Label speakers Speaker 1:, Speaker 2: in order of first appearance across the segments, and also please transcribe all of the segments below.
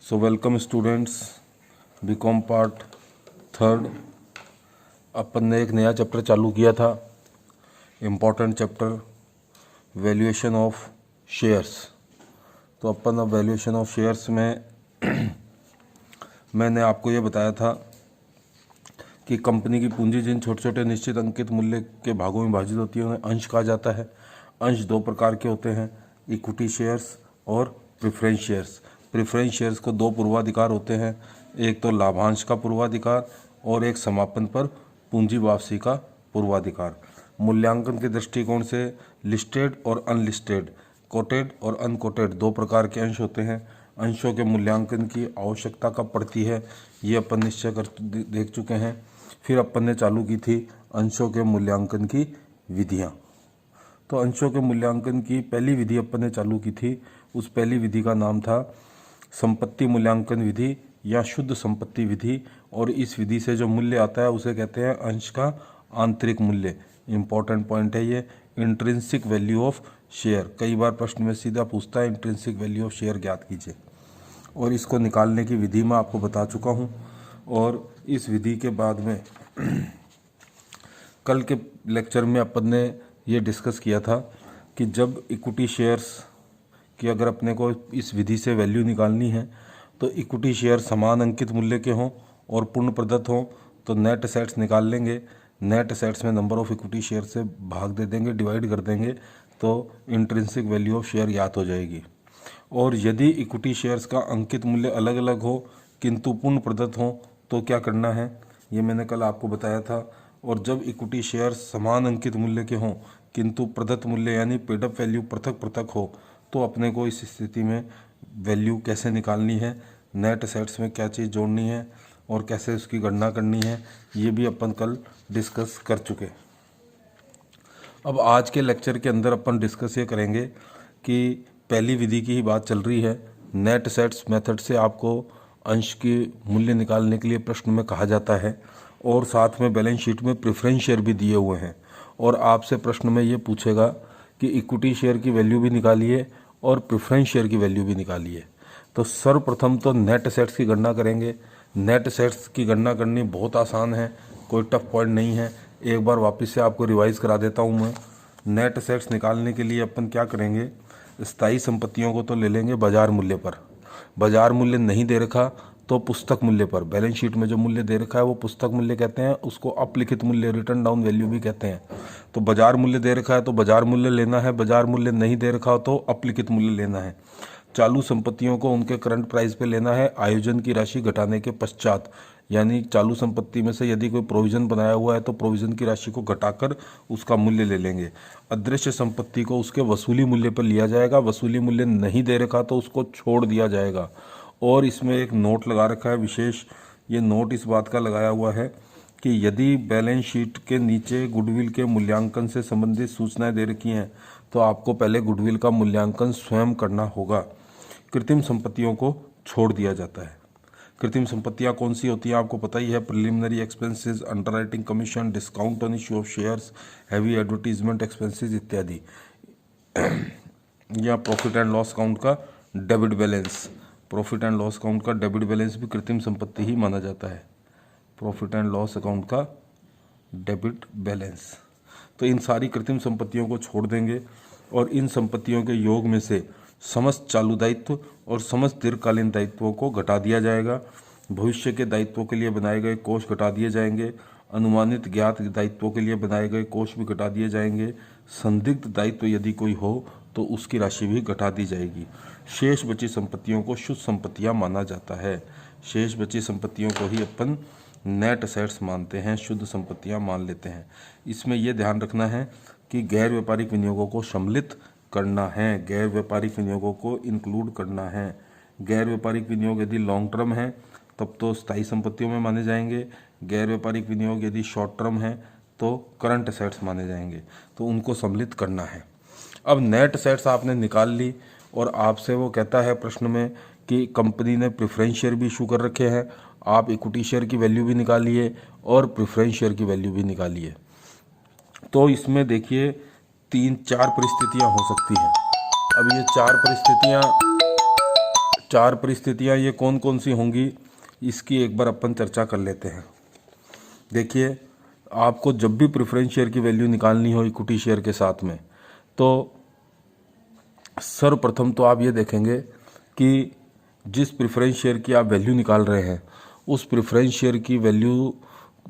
Speaker 1: सो welcome students, BCom part third. अपन ने एक नया चैप्टर चालू किया था, important chapter valuation of shares. तो अपन अब वैल्यूएशन ऑफ शेयर्स में मैंने आपको ये बताया था कि कंपनी की पूंजी जिन छोटे छोटे निश्चित अंकित मूल्य के भागों में विभाजित होती है उन्हें अंश कहा जाता है। अंश दो प्रकार के होते हैं, इक्विटी शेयर्स और प्रेफरेंस शेयर्स। प्रेफरेंस शेयर्स को दो पूर्वाधिकार होते हैं, एक तो लाभांश का पूर्वाधिकार और एक समापन पर पूंजी वापसी का पूर्वाधिकार। मूल्यांकन के दृष्टिकोण से लिस्टेड और अनलिस्टेड, कोटेड और अनकोटेड दो प्रकार के अंश होते हैं। अंशों के मूल्यांकन की आवश्यकता कब पड़ती है ये अपन निश्चय कर देख चुके हैं। फिर अपन ने चालू की थी अंशों के मूल्यांकन की विधियाँ। तो अंशों के मूल्यांकन की पहली विधि अपन ने चालू की थी, उस पहली विधि का नाम था संपत्ति मूल्यांकन विधि या शुद्ध संपत्ति विधि। और इस विधि से जो मूल्य आता है उसे कहते हैं अंश का आंतरिक मूल्य। इंपॉर्टेंट पॉइंट है ये, इंट्रिंसिक वैल्यू ऑफ शेयर। कई बार प्रश्न में सीधा पूछता है इंट्रिंसिक वैल्यू ऑफ शेयर ज्ञात कीजिए, और इसको निकालने की विधि मैं आपको बता चुका हूँ। और इस विधि के बाद में कल के लेक्चर में अपन ने ये डिस्कस किया था कि जब इक्विटी शेयर्स की अगर अपने को इस विधि से वैल्यू निकालनी है तो इक्विटी शेयर समान अंकित मूल्य के हों और पूर्ण प्रदत्त हों तो नेट एसेट्स निकाल लेंगे। नेट एसेट्स में नंबर ऑफ इक्विटी शेयर से भाग दे देंगे, डिवाइड कर देंगे, तो इंट्रिंसिक वैल्यू ऑफ शेयर ज्ञात हो जाएगी। और यदि इक्विटी शेयर्स का अंकित मूल्य अलग अलग हो किंतु पूर्ण प्रदत्त हो तो क्या करना है ये मैंने कल आपको बताया था। और जब इक्विटी शेयर्स समान अंकित मूल्य के हों किंतु प्रदत्त मूल्य यानी पेड अप वैल्यू पृथक पृथक हो तो अपने को इस स्थिति में वैल्यू कैसे निकालनी है, नेट एसेट्स में क्या चीज़ जोड़नी है और कैसे उसकी गणना करनी है, ये भी अपन कल डिस्कस कर चुके। अब आज के लेक्चर के अंदर अपन डिस्कस ये करेंगे कि पहली विधि की ही बात चल रही है। नेट एसेट्स मेथड से आपको अंश के मूल्य निकालने के लिए प्रश्न में कहा जाता है, और साथ में बैलेंस शीट में प्रेफरेंस शेयर भी दिए हुए हैं। और आपसे प्रश्न में ये पूछेगा कि इक्विटी शेयर की वैल्यू भी निकालिए और प्रेफरेंस शेयर की वैल्यू भी निकालिए। तो सर्वप्रथम तो नेट एसेट्स की गणना करेंगे। नेट एसेट्स की गणना करनी बहुत आसान है, कोई टफ पॉइंट नहीं है। एक बार वापस से आपको रिवाइज करा देता हूँ मैं। नेट एसेट्स निकालने के लिए अपन क्या करेंगे, स्थायी संपत्तियों को तो ले लेंगे बाजार मूल्य पर। बाजार मूल्य नहीं दे रखा तो पुस्तक मूल्य पर। बैलेंस शीट में जो मूल्य दे रखा है वो पुस्तक मूल्य कहते हैं, उसको अपलिखित मूल्य रिटर्न डाउन वैल्यू भी कहते हैं। तो बाजार मूल्य दे रखा है तो बाजार मूल्य लेना है, बाजार मूल्य नहीं दे रखा हो तो अपलिखित मूल्य लेना है। चालू संपत्तियों को उनके करंट प्राइस पे लेना है आयोजन की राशि घटाने के पश्चात, यानी चालू संपत्ति में से यदि कोई प्रोविजन बनाया हुआ है तो प्रोविजन की राशि को घटाकर उसका मूल्य ले लेंगे। अदृश्य संपत्ति को उसके वसूली मूल्य पर लिया जाएगा, वसूली मूल्य नहीं दे रखा तो उसको छोड़ दिया जाएगा। और इसमें एक नोट लगा रखा है विशेष, ये नोट इस बात का लगाया हुआ है कि यदि बैलेंस शीट के नीचे गुडविल के मूल्यांकन से संबंधित सूचनाएं दे रखी हैं तो आपको पहले गुडविल का मूल्यांकन स्वयं करना होगा। कृत्रिम संपत्तियों को छोड़ दिया जाता है। कृत्रिम संपत्तियां कौन सी होती हैं आपको पता ही है, preliminary expenses, underwriting commission, discount on issue of shares, heavy advertisement expenses इत्यादि। या प्रॉफिट एंड लॉस अकाउंट का debit balance, profit and loss account का डेबिट बैलेंस भी कृत्रिम संपत्ति ही माना जाता है। प्रॉफिट एंड लॉस अकाउंट का डेबिट बैलेंस। तो इन सारी कृत्रिम संपत्तियों को छोड़ देंगे और इन संपत्तियों के योग में से समस्त चालू दायित्व और समस्त दीर्घकालीन दायित्वों को घटा दिया जाएगा। भविष्य के दायित्वों के लिए बनाए गए कोष घटा दिए जाएंगे। अनुमानित ज्ञात दायित्वों के लिए बनाए गए कोष भी घटा दिए जाएंगे। संदिग्ध दायित्व यदि कोई हो तो उसकी राशि भी घटा दी जाएगी। शेष बची संपत्तियों को शुद्ध संपत्तियां माना जाता है। शेष बची संपत्तियों को ही अपन नेट एसेट्स मानते हैं, शुद्ध संपत्तियां मान लेते हैं। इसमें यह ध्यान रखना है कि गैर व्यापारिक विनियोगों को सम्मिलित करना है, गैर व्यापारिक विनियोगों को इंक्लूड करना है। गैर व्यापारिक विनियोग यदि लॉन्ग टर्म है तब तो स्थायी संपत्तियों में माने जाएंगे। गैर व्यापारिक विनियोग यदि शॉर्ट टर्म है तो करंट एसेट्स माने जाएंगे, तो उनको सम्मिलित करना है। अब नेट एसेट्स आपने निकाल ली और आपसे वो कहता है प्रश्न में कि कंपनी ने प्रेफरेंस शेयर भी इशू कर रखे हैं, आप इक्विटी शेयर की वैल्यू भी निकालिए और प्रेफरेंस शेयर की वैल्यू भी निकालिए। तो इसमें देखिए 3-4 परिस्थितियां हो सकती हैं। अब ये चार 4 परिस्थितियां ये कौन कौन सी होंगी, इसकी एक बार अपन चर्चा कर लेते हैं। देखिए, आपको जब भी प्रेफरेंस शेयर की वैल्यू निकालनी हो इक्विटी शेयर के साथ में, तो सर्वप्रथम तो आप ये देखेंगे कि जिस प्रेफरेंस शेयर की आप वैल्यू निकाल रहे हैं, उस प्रेफरेंस शेयर की वैल्यू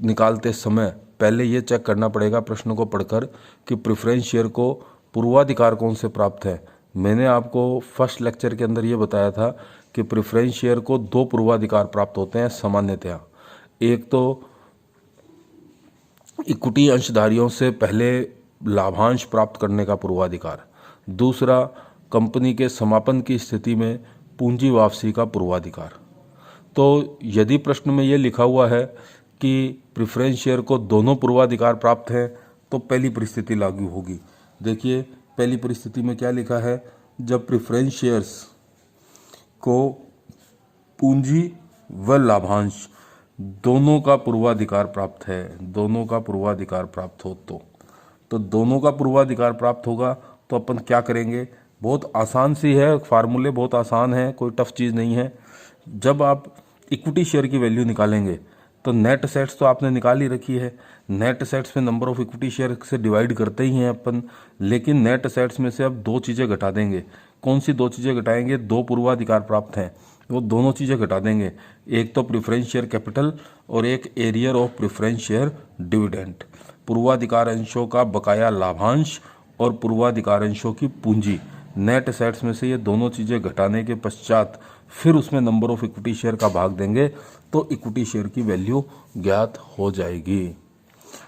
Speaker 1: निकालते समय पहले ये चेक करना पड़ेगा प्रश्न को पढ़कर कि प्रेफरेंस शेयर को पूर्वाधिकार कौन से प्राप्त है। मैंने आपको फर्स्ट लेक्चर के अंदर ये बताया था कि प्रेफरेंस शेयर को 2 पूर्वाधिकार प्राप्त होते हैं सामान्यतया। एक तो इक्विटी अंशधारियों से पहले लाभांश प्राप्त करने का पूर्वाधिकार, दूसरा कंपनी के समापन की स्थिति में पूंजी वापसी का पूर्वाधिकार। तो यदि प्रश्न में ये लिखा हुआ है कि प्रेफरेंस शेयर को दोनों पूर्वाधिकार प्राप्त हैं, तो पहली परिस्थिति लागू होगी। देखिए, पहली परिस्थिति में क्या लिखा है, जब प्रेफरेंस शेयर्स को पूंजी व लाभांश दोनों का पूर्वाधिकार प्राप्त है, दोनों का पूर्वाधिकार प्राप्त हो तो दोनों का पूर्वाधिकार प्राप्त होगा तो अपन क्या करेंगे, बहुत आसान सी है, फार्मूले बहुत आसान है, कोई टफ चीज़ नहीं है। जब आप इक्विटी शेयर की वैल्यू निकालेंगे तो नेट असेट्स तो आपने निकाल ही रखी है, नेट असेट्स में नंबर ऑफ इक्विटी शेयर से डिवाइड करते ही हैं अपन, लेकिन नेट असेट्स में से अब 2 चीज़ें घटा देंगे। कौन सी 2 चीज़ें घटाएंगे, 2 पूर्वाधिकार प्राप्त हैं, वो दोनों चीज़ें घटा देंगे। एक तो प्रेफरेंस शेयर कैपिटल और एक arrear of preference share dividend. पूर्वाधिकार अंशों का बकाया लाभांश और पूर्वाधिकार अंशों की पूंजी, नेट असेट्स में से ये दोनों चीज़ें घटाने के पश्चात फिर उसमें नंबर ऑफ इक्विटी शेयर का भाग देंगे तो इक्विटी शेयर की वैल्यू ज्ञात हो जाएगी।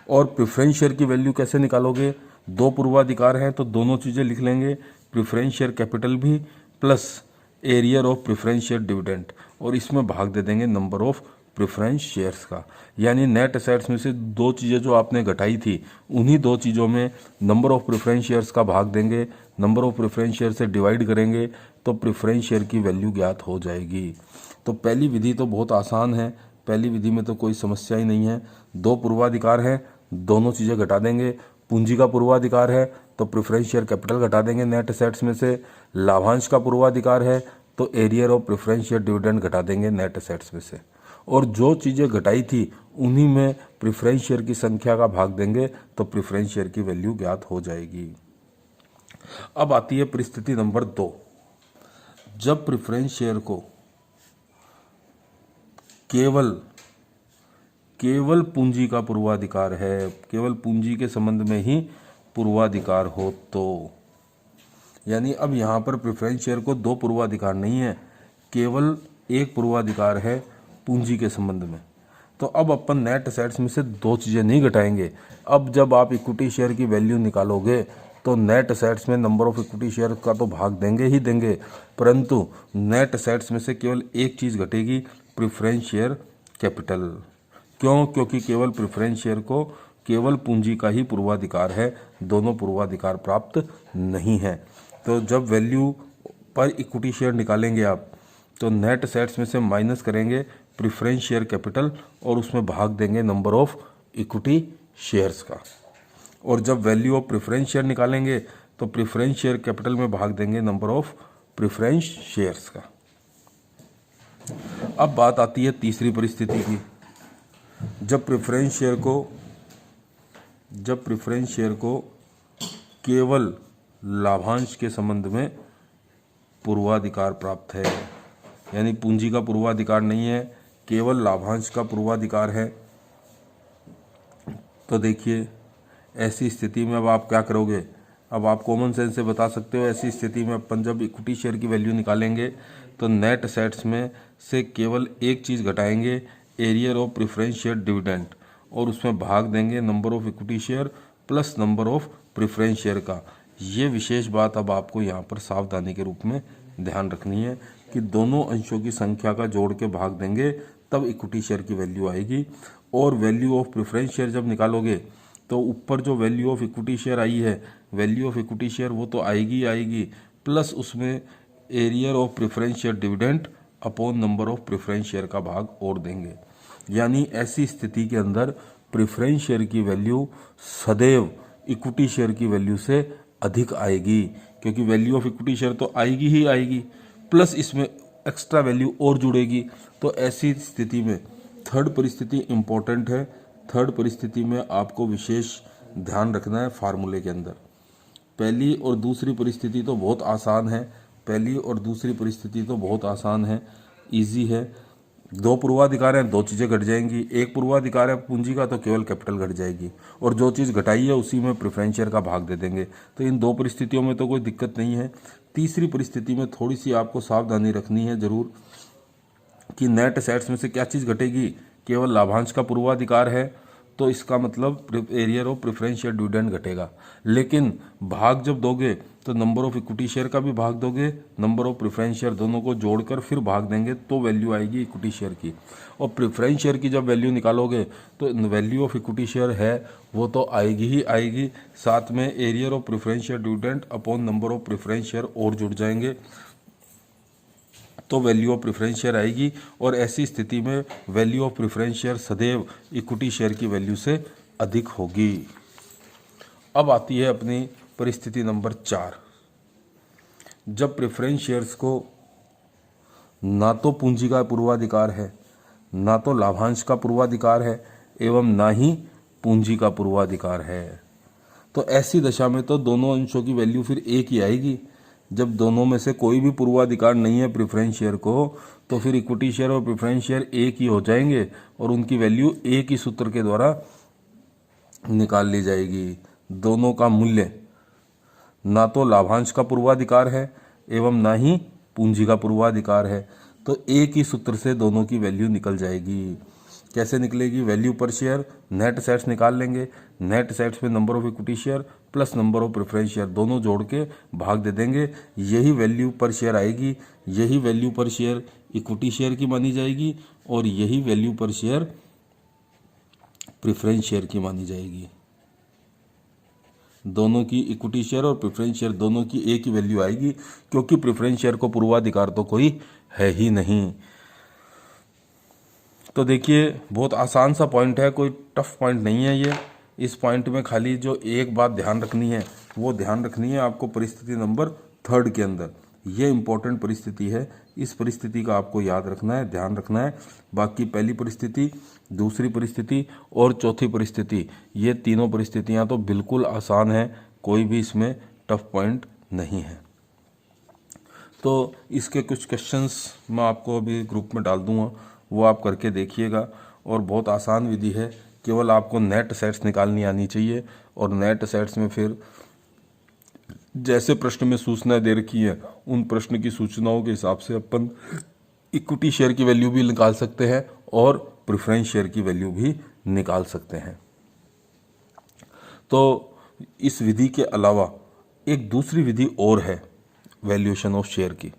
Speaker 1: और प्रेफरेंस शेयर की वैल्यू कैसे निकालोगे, 2 पूर्वाधिकार हैं तो दोनों चीज़ें लिख लेंगे, प्रेफरेंस शेयर कैपिटल भी plus arrear of preference share dividend, और इसमें भाग दे देंगे नंबर ऑफ प्रेफरेंस शेयर्स का। यानी नेट असेट्स में से 2 चीज़ें जो आपने घटाई थी, उन्हीं 2 चीज़ों में नंबर ऑफ प्रेफरेंस शेयर्स का भाग देंगे, नंबर ऑफ प्रेफरेंस शेयर से डिवाइड करेंगे तो प्रेफरेंस शेयर की वैल्यू ज्ञात हो जाएगी। तो पहली विधि तो बहुत आसान है, पहली विधि में तो कोई समस्या ही नहीं है। 2 पूर्वाधिकार हैं, दोनों चीज़ें घटा देंगे। पूंजी का पूर्वाधिकार है तो प्रेफरेंस शेयर कैपिटल घटा देंगे नेट असेट्स में से, लाभांश का पूर्वाधिकार है तो arrear of preference share dividend घटा देंगे नेट असेट्स में से, और जो चीज़ें घटाई थी उन्हीं में प्रेफरेंस शेयर की संख्या का भाग देंगे तो प्रेफरेंस शेयर की वैल्यू ज्ञात हो जाएगी। अब आती है परिस्थिति नंबर 2। जब प्रेफरेंस शेयर को केवल पूंजी का पूर्वाधिकार है, केवल पूंजी के संबंध में ही पूर्वाधिकार हो तो, यानी अब यहाँ पर प्रेफरेंस शेयर को 2 पूर्वाधिकार नहीं है, केवल 1 पूर्वाधिकार है पूंजी के संबंध में, तो अब अपन नेट असेट्स में से 2 चीज़ें नहीं घटाएंगे। अब जब आप इक्विटी शेयर की वैल्यू निकालोगे तो नेट असेट्स में नंबर ऑफ इक्विटी शेयर का तो भाग देंगे ही देंगे, परंतु नेट असेट्स में से केवल एक चीज़ घटेगी, प्रेफरेंस शेयर कैपिटल। क्यों? क्योंकि केवल प्रेफरेंस शेयर को केवल पूंजी का ही पूर्वाधिकार है, दोनों पूर्वाधिकार प्राप्त नहीं है। तो जब वैल्यू पर इक्विटी शेयर निकालेंगे आप तो नेट असेट्स में से माइनस करेंगे प्रेफरेंस शेयर कैपिटल और उसमें भाग देंगे नंबर ऑफ इक्विटी शेयर्स का, और जब वैल्यू ऑफ प्रेफरेंस शेयर निकालेंगे तो प्रेफरेंस शेयर कैपिटल में भाग देंगे नंबर ऑफ प्रेफरेंस शेयर्स का। अब बात आती है तीसरी परिस्थिति की। जब प्रेफरेंस शेयर को केवल लाभांश के संबंध में पूर्वाधिकार प्राप्त है, यानी पूंजी का पूर्वाधिकार नहीं है, केवल लाभांश का पूर्वाधिकार है, तो देखिए ऐसी स्थिति में अब आप क्या करोगे, अब आप कॉमन सेंस से बता सकते हो। ऐसी स्थिति में अपन जब इक्विटी शेयर की वैल्यू निकालेंगे तो नेट असेट्स में से केवल एक चीज़ घटाएंगे, arrear of preference share dividend, और उसमें भाग देंगे number of equity share plus number of preference share का। ये विशेष बात अब आपको यहाँ पर सावधानी के रूप में ध्यान रखनी है कि दोनों अंशों की संख्या का जोड़ के भाग देंगे तब इक्विटी शेयर की वैल्यू आएगी। और वैल्यू ऑफ प्रेफरेंस शेयर जब निकालोगे तो ऊपर जो value of equity share I है, वैल्यू ऑफ इक्विटी शेयर वो तो आएगी प्लस उसमें arrear of preference share dividend upon number of preference share का भाग और देंगे। यानी ऐसी स्थिति के अंदर प्रेफरेंस शेयर की वैल्यू सदैव इक्विटी शेयर की वैल्यू से अधिक आएगी, क्योंकि वैल्यू ऑफ इक्विटी शेयर तो आएगी ही आएगी, प्लस इसमें एक्स्ट्रा वैल्यू और जुड़ेगी। तो ऐसी स्थिति में थर्ड परिस्थिति इम्पोर्टेंट है। थर्ड परिस्थिति में आपको विशेष ध्यान रखना है फार्मूले के अंदर। पहली और दूसरी परिस्थिति तो बहुत आसान है, पहली और दूसरी परिस्थिति तो बहुत आसान है, इजी है। दो पूर्वाधिकार हैं, दो चीज़ें घट जाएंगी। एक पूर्वाधिकार है पूंजी का तो केवल कैपिटल घट जाएगी, और जो चीज़ घटाई है उसी में प्रेफरेंस शेयर का भाग दे देंगे। तो इन दो परिस्थितियों में तो कोई दिक्कत नहीं है। तीसरी परिस्थिति में थोड़ी सी आपको सावधानी रखनी है ज़रूर कि नेट एसेट्स में से क्या चीज़ घटेगी। केवल लाभांश का पूर्वाधिकार है तो इसका मतलब arrear of preference share dividend घटेगा, लेकिन भाग जब दोगे तो नंबर ऑफ इक्विटी शेयर का भी भाग दोगे, नंबर ऑफ प्रेफरेंस शेयर दोनों को जोड़कर फिर भाग देंगे तो वैल्यू आएगी इक्विटी शेयर की। और प्रेफरेंस शेयर की जब वैल्यू निकालोगे तो वैल्यू ऑफ इक्विटी शेयर है वो तो आएगी ही आएगी, साथ में arrear of preference share dividend upon number of preference share और जुड़ जाएंगे तो वैल्यू ऑफ प्रेफरेंस शेयर आएगी। और ऐसी स्थिति में वैल्यू ऑफ प्रेफरेंस शेयर सदैव इक्विटी शेयर की वैल्यू से अधिक होगी। अब आती है अपनी परिस्थिति नंबर 4। जब प्रेफरेंस शेयर्स को ना तो पूंजी का पूर्वाधिकार है, ना तो लाभांश का पूर्वाधिकार है, एवं ना ही पूंजी का पूर्वाधिकार है, तो ऐसी दशा में तो दोनों अंशों की वैल्यू फिर एक ही आएगी। जब दोनों में से कोई भी पूर्वाधिकार नहीं है प्रेफरेंस शेयर को, तो फिर इक्विटी शेयर और प्रेफरेंस शेयर एक ही हो जाएंगे और उनकी वैल्यू एक ही सूत्र के द्वारा निकाल ली जाएगी। दोनों का मूल्य ना तो लाभांश का पूर्वाधिकार है एवं ना ही पूंजी का पूर्वाधिकार है, तो एक ही सूत्र से दोनों की वैल्यू निकल जाएगी। कैसे निकलेगी? वैल्यू पर शेयर नेट एसेट्स निकाल लेंगे, नेट एसेट्स में number of equity share plus number of preference share दोनों जोड़ के भाग दे देंगे, यही वैल्यू पर शेयर आएगी। यही वैल्यू पर शेयर इक्विटी शेयर की मानी जाएगी और यही वैल्यू पर शेयर प्रेफरेंस शेयर की मानी जाएगी। दोनों की इक्विटी शेयर और प्रेफरेंस शेयर दोनों की एक ही वैल्यू आएगी, क्योंकि प्रेफरेंस शेयर को पूर्वाधिकार तो कोई है ही नहीं। तो देखिए बहुत आसान सा पॉइंट है, कोई टफ पॉइंट नहीं है ये। इस पॉइंट में खाली जो एक बात ध्यान रखनी है वो ध्यान रखनी है आपको परिस्थिति नंबर 3 के अंदर। ये इंपॉर्टेंट परिस्थिति है, इस परिस्थिति का आपको याद रखना है, ध्यान रखना है। बाकी पहली परिस्थिति, दूसरी परिस्थिति और चौथी परिस्थिति, ये तीनों परिस्थितियां तो बिल्कुल आसान है, कोई भी इसमें टफ पॉइंट नहीं है। तो इसके कुछ क्वेश्चंस मैं आपको अभी ग्रुप में डाल दूंगा, वो आप करके देखिएगा। और बहुत आसान विधि है, केवल आपको नेट एसेट्स निकालनी आनी चाहिए। और नेट एसेट्स में फिर जैसे प्रश्न में सूचना दे रखी है उन प्रश्न की सूचनाओं के हिसाब से अपन इक्विटी शेयर की वैल्यू भी निकाल सकते हैं और प्रेफरेंस शेयर की वैल्यू भी निकाल सकते हैं। तो इस विधि के अलावा एक दूसरी विधि और है वैल्यूएशन ऑफ शेयर की,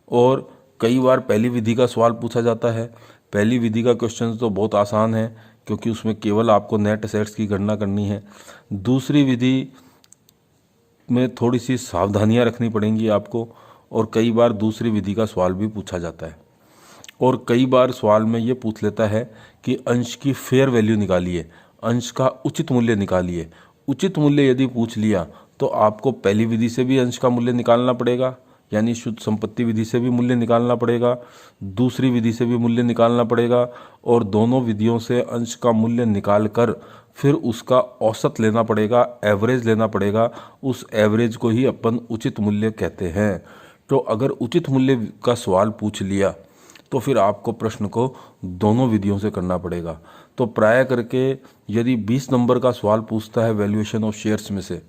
Speaker 1: और कई बार पहली विधि का सवाल पूछा जाता है। पहली विधि का क्वेश्चन तो बहुत आसान है क्योंकि उसमें केवल आपको नेट एसेट्स की गणना करनी है। दूसरी विधि में थोड़ी सी सावधानियां रखनी पड़ेंगी आपको, और कई बार दूसरी विधि का सवाल भी पूछा जाता है। और कई बार सवाल में ये पूछ लेता है कि अंश की फेयर वैल्यू निकालिए, अंश का उचित मूल्य निकालिए। उचित मूल्य यदि पूछ लिया तो आपको पहली विधि से भी अंश का मूल्य निकालना पड़ेगा, यानी शुद्ध संपत्ति विधि से भी मूल्य निकालना पड़ेगा, दूसरी विधि से भी मूल्य निकालना पड़ेगा, और दोनों विधियों से अंश का मूल्य निकाल कर फिर उसका औसत लेना पड़ेगा, एवरेज लेना पड़ेगा। उस एवरेज को ही अपन उचित मूल्य कहते हैं। तो अगर उचित मूल्य का सवाल पूछ लिया तो फिर आपको प्रश्न को दोनों विधियों से करना पड़ेगा। तो प्राय करके यदि 20 नंबर का सवाल पूछता है वैल्यूएशन ऑफ शेयर्स में से,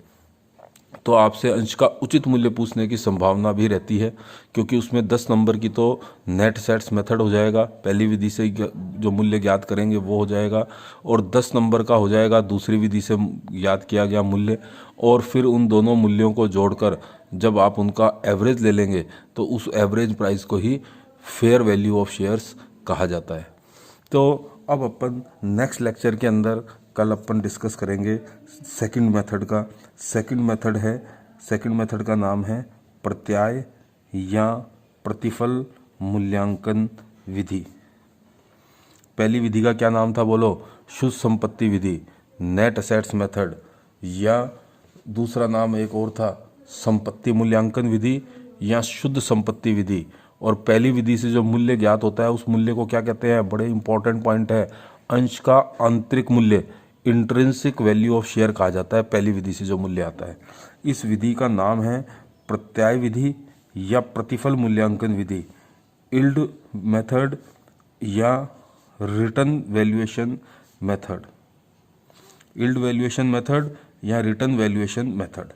Speaker 1: तो आपसे अंश का उचित मूल्य पूछने की संभावना भी रहती है, क्योंकि उसमें 10 नंबर की तो नेट एसेट्स मेथड हो जाएगा, पहली विधि से जो मूल्य ज्ञात करेंगे वो हो जाएगा, और 10 नंबर का हो जाएगा दूसरी विधि से ज्ञात किया गया मूल्य। और फिर उन दोनों मूल्यों को जोड़कर जब आप उनका एवरेज ले लेंगे तो उस एवरेज प्राइस को ही फेयर वैल्यू ऑफ शेयर्स कहा जाता है। तो अब अपन नेक्स्ट लेक्चर के अंदर कल अपन डिस्कस करेंगे सेकंड मेथड का। सेकंड मेथड का नाम है प्रत्याय या प्रतिफल मूल्यांकन विधि। पहली विधि का क्या नाम था बोलो? शुद्ध संपत्ति विधि, नेट एसेट्स मेथड, या दूसरा नाम एक और था संपत्ति मूल्यांकन विधि या शुद्ध संपत्ति विधि। और पहली विधि से जो मूल्य ज्ञात होता है उस मूल्य को क्या कहते हैं, बड़े इंपॉर्टेंट पॉइंट है, अंश का आंतरिक मूल्य, इंट्रिंसिक वैल्यू ऑफ शेयर कहा जाता है पहली विधि से जो मूल्य आता है। इस विधि का नाम है प्रत्याय विधि या प्रतिफल मूल्यांकन विधि, यील्ड मेथड या return valuation method, yield valuation method या रिटर्न वैल्यूएशन मेथड।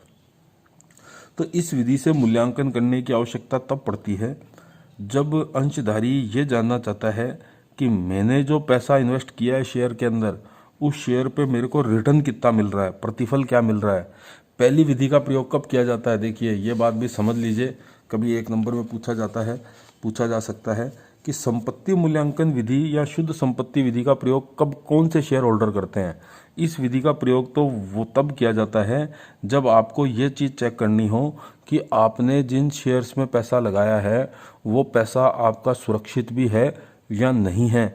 Speaker 1: तो इस विधि से मूल्यांकन करने की आवश्यकता तब पड़ती है जब अंशधारी ये जानना चाहता है कि मैंने जो पैसा इन्वेस्ट किया है शेयर के अंदर, उस शेयर पे मेरे को रिटर्न कितना मिल रहा है, प्रतिफल क्या मिल रहा है। पहली विधि का प्रयोग कब किया जाता है, देखिए ये बात भी समझ लीजिए, कभी एक नंबर में पूछा जा सकता है कि संपत्ति मूल्यांकन विधि या शुद्ध संपत्ति विधि का प्रयोग कब कौन से शेयर होल्डर करते हैं। इस विधि का प्रयोग तो वो तब किया जाता है जब आपको ये चीज़ चेक करनी हो कि आपने जिन शेयर्स में पैसा लगाया है वो पैसा आपका सुरक्षित भी है या नहीं है।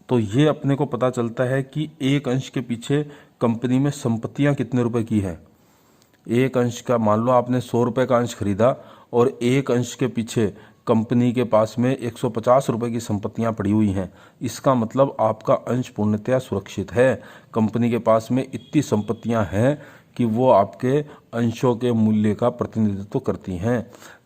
Speaker 1: तो ये अपने को पता चलता है कि एक अंश के पीछे कंपनी में संपत्तियां कितने रुपए की है। एक अंश का, मान लो आपने 100 रुपये का अंश खरीदा और एक अंश के पीछे कंपनी के पास में 150 रुपये की संपत्तियां पड़ी हुई हैं, इसका मतलब आपका अंश पूर्णतया सुरक्षित है। कंपनी के पास में इतनी संपत्तियां हैं कि वो आपके अंशों के मूल्य का प्रतिनिधित्व करती हैं।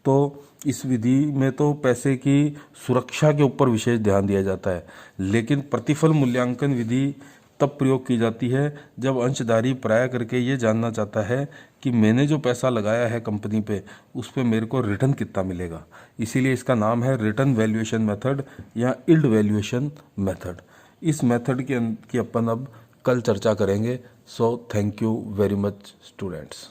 Speaker 1: तो इस विधि में तो पैसे की सुरक्षा के ऊपर विशेष ध्यान दिया जाता है, लेकिन प्रतिफल मूल्यांकन विधि तब प्रयोग की जाती है जब अंशधारी प्राय करके ये जानना चाहता है कि मैंने जो पैसा लगाया है कंपनी पे उस पे मेरे को रिटर्न कितना मिलेगा। इसीलिए इसका नाम है रिटर्न वैल्यूएशन मेथड या यील्ड वैल्यूएशन मेथड। इस मेथड की अपन अब कल चर्चा करेंगे। So thank you very much students.